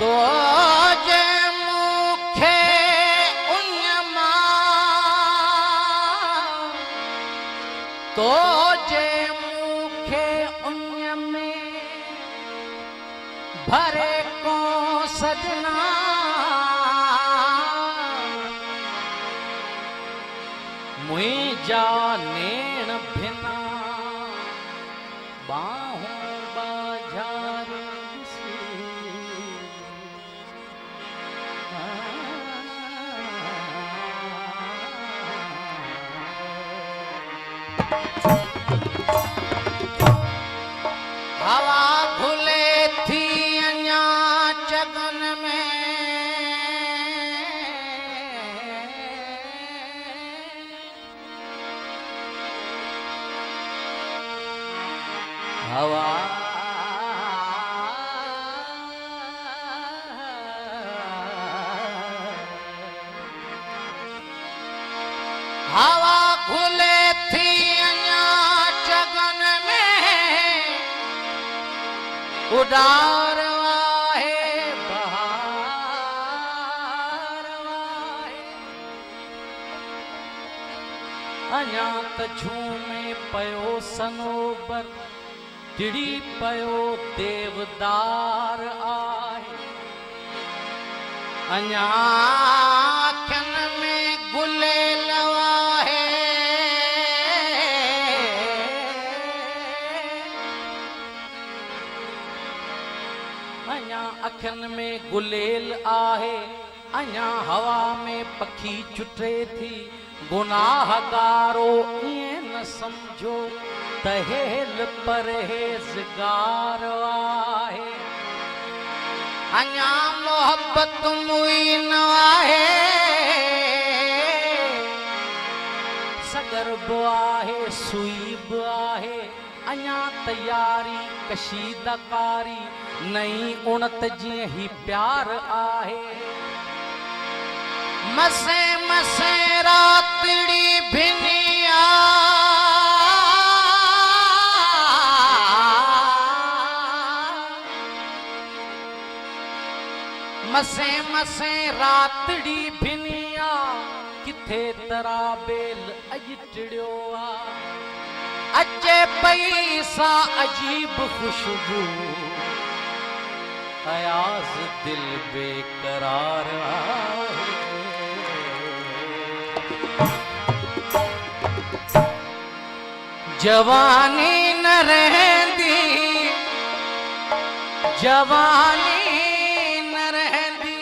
तो जे मुखे उन्यमा तो जे मुखे उन्यमे भरे को सजना मुई जा नेण भिना बाहों बाजार हवा भूले थी अञा चगन में हवा हवा भूले थी अञा चगन में उडार वाहे बहार वाहे अञा त झूमे पयो सनोबर टिड़ी पयो देवदार आहे अञा अखियुनि में गुलेल वाहे अञा अखियुनि में गुलेल आहे अञा हवा में पखी चुटे थी गुनाहगारो ईअं न समझो तहेल परहेज़गार आहे अञा मोहब्बत मुई न आहे सगर बि आहे सुई बि आहे अञा तयारी कशीदकारी नई उणत जीअं ही प्यार आहे मसे मसे रातड़ी भिनिया मसे मसे रातड़ी भिनिया किथे तराबेल अज टिड़ियो आ अचे पई सा अजीब खुशबू अयाज दिल बेकरार जवानी न रहंदी जवानी न रहंदी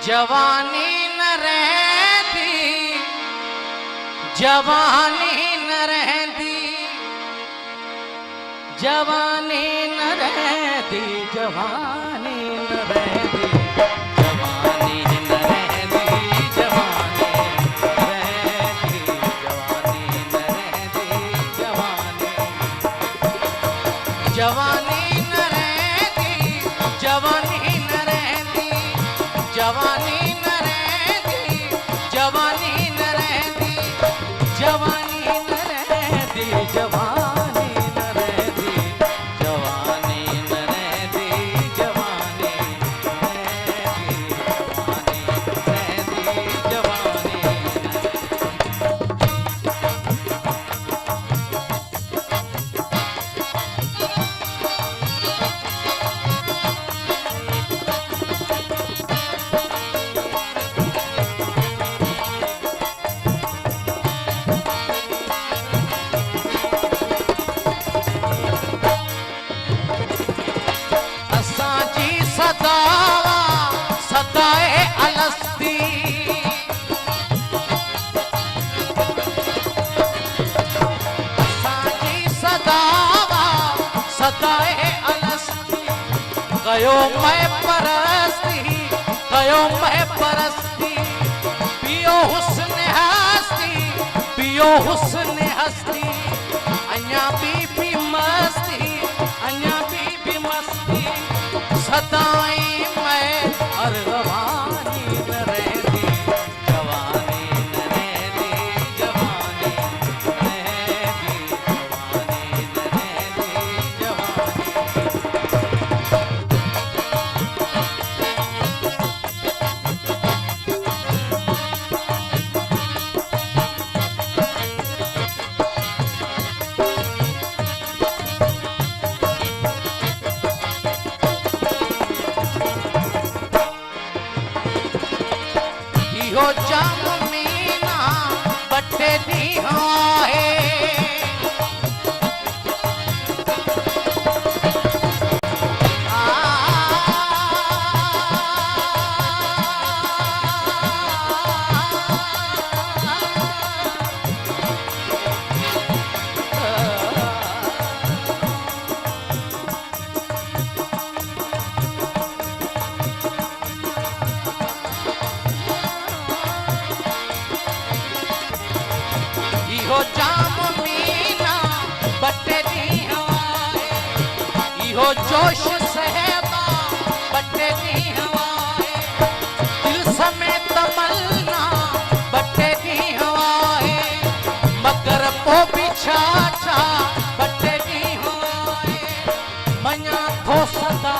जवानी न रहंदी जवानी न रहंदी जवानी न रहंदी जवानी न रहंदी जवानी न रहती जवानी न रहती जवानी न रहती जवानी न रहती जवानी न रहती जवानी न रहती जवानी न रहती जवानी कयो मैं परस्ती, कयो मैं परस्ती, पियो हुस्न हस्ती, पियो हुस्न हस्ती, अञा भी मस्ती, अञा भी मस्ती, सदाई मैं अरवानी न रहती, जवानी न रहती, जवानी न रहती, जवानी न रहती, जवानी। इहो जाम मीना बटे दी है, इहो जाम मीना बटे दी हवाए, इहो जोश सहबा बटे दी हवाए, दिल समेत तमन्ना बटे दी हवाए, मगर पो भी छा छा बटे दी हवाए, मञा थो सदा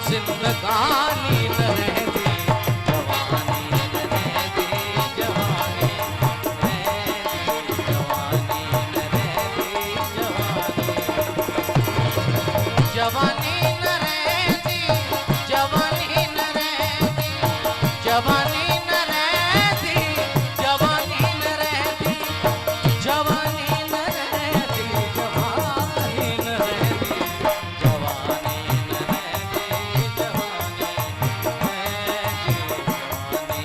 जिंदगानी न रहंदी, जवानी न रहंदी, जवानी न रहंदी, जवानी न रहंदी, जवानी न रहंदी, जवानी न रहंदी, जवानी न रहंदी, जवानी न रहंदी, जवानी न रहंदी, जवानी न रहंदी, जवानी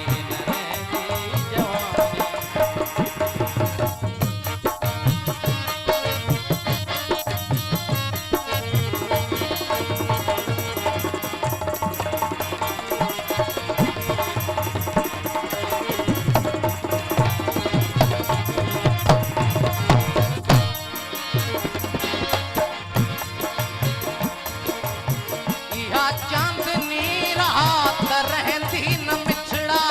न रहंदी, जवानी इहा चांदनी रात रहंदी न मिछड़ा,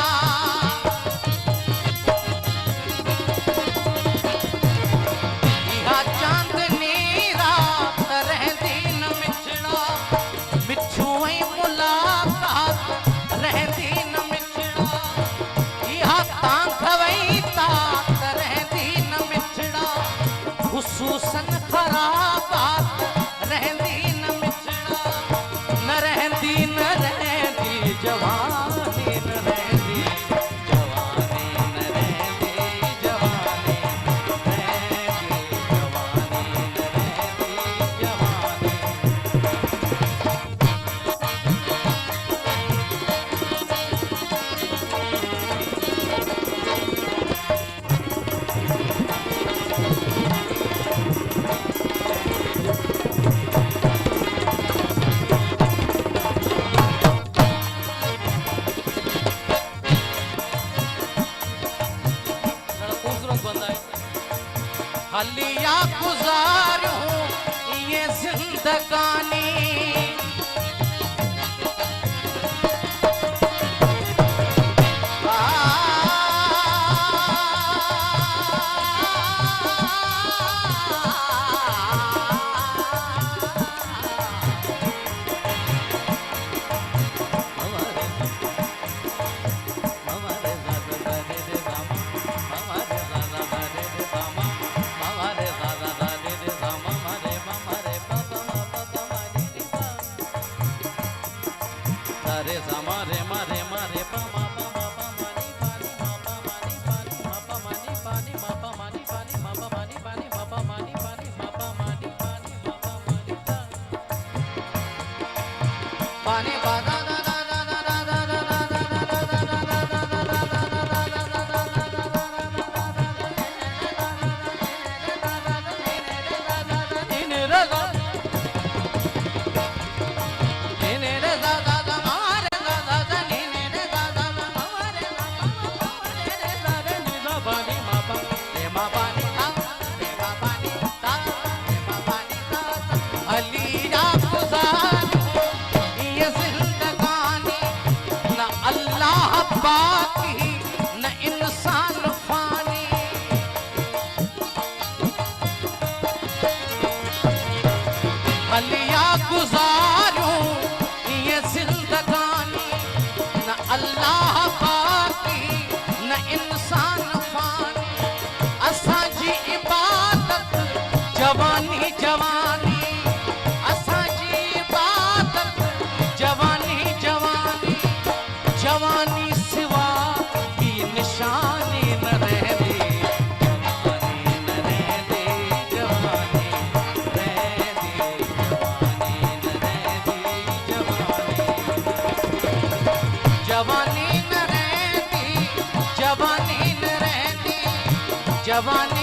इहा चांदनी रात रहंदी न मिछड़ा, मिठू ऐं मुलाकात रहंदी न मिछड़ा, इहा तांख वई तात रहंदी न मिछड़ा, ख़ुसूसन ख़राबात रहंदी न मिछड़ा, न रहंदी न रहंदी, जवानी न रहंदी, जवानी न रहंदी, जवानी न रहंदी, जवानी न रहंदी, जवानी। हलिया गुजारूं ये जिंदगानी, रे मा रे मा रे मा रे पा मा पा मा पा मा नी पा नी मा पा मा नी पा नी मा पा मा नी पा नी मा पा मा नी पा नी मा पा मा नी पा नी मा पा मा नी पा नी मा पा मा नी पा नी मा पा मा नी पा नी पा दा दा दा दा दा दा दा दा दा दा दा जवानी न रहती, जवानी न रहती, जवानी